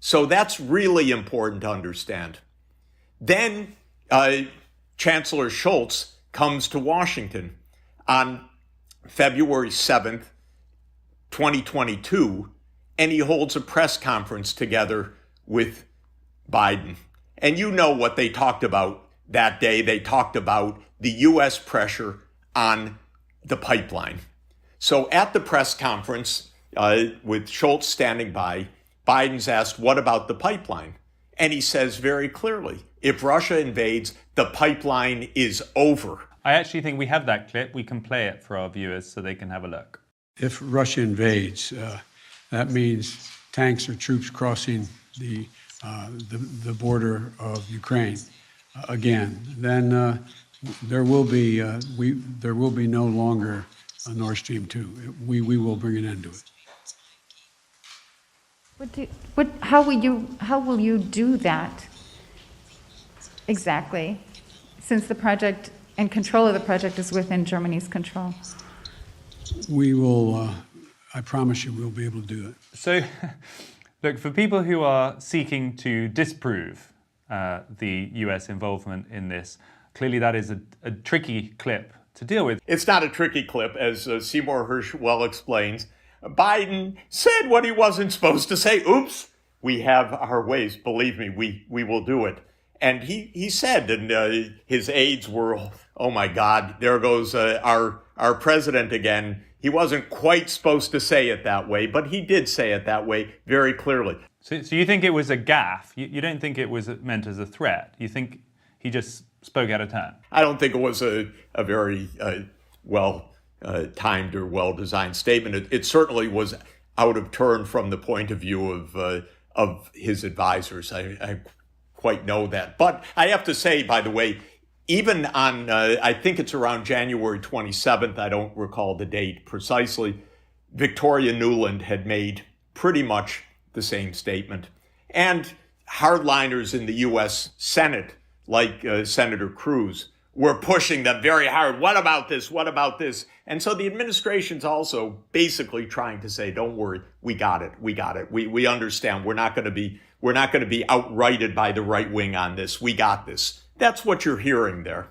So that's really important to understand. Then Chancellor Scholz comes to Washington on February 7th, 2022, and he holds a press conference together with Biden. And you know what they talked about that day. They talked about the U.S. pressure on the pipeline. So at the press conference, with Scholz standing by, Biden's asked, what about the pipeline? And he says very clearly, if Russia invades, the pipeline is over. I actually think we have that clip. We can play it for our viewers so they can have a look. If Russia invades, that means tanks or troops crossing the border of Ukraine again. Then there will be no longer a Nord Stream 2. We will bring an end to it. How will you do that exactly, since the project and control of the project is within Germany's control? We will, I promise you, we'll be able to do it. So, look, for people who are seeking to disprove the US involvement in this, clearly that is a tricky clip to deal with. It's not a tricky clip, as Seymour Hersh well explains. Biden said what he wasn't supposed to say. Oops, we have our ways. Believe me, we will do it. And he said, and his aides were, oh my God, there goes our president again. He wasn't quite supposed to say it that way, but he did say it that way very clearly. So you think it was a gaffe? You don't think it was meant as a threat? You think he just spoke out of turn? I don't think it was a very timed or well-designed statement. It certainly was out of turn from the point of view of his advisors. I quite know that. But I have to say, by the way, even on, I think it's around January 27th, I don't recall the date precisely, Victoria Nuland had made pretty much the same statement. And hardliners in the U.S. Senate, like Senator Cruz, were pushing them very hard. What about this? What about this? And so the administration's also basically trying to say, don't worry, we got it. We got it. We understand. We're not going to be outrighted by the right wing on this. We got this. That's what you're hearing there.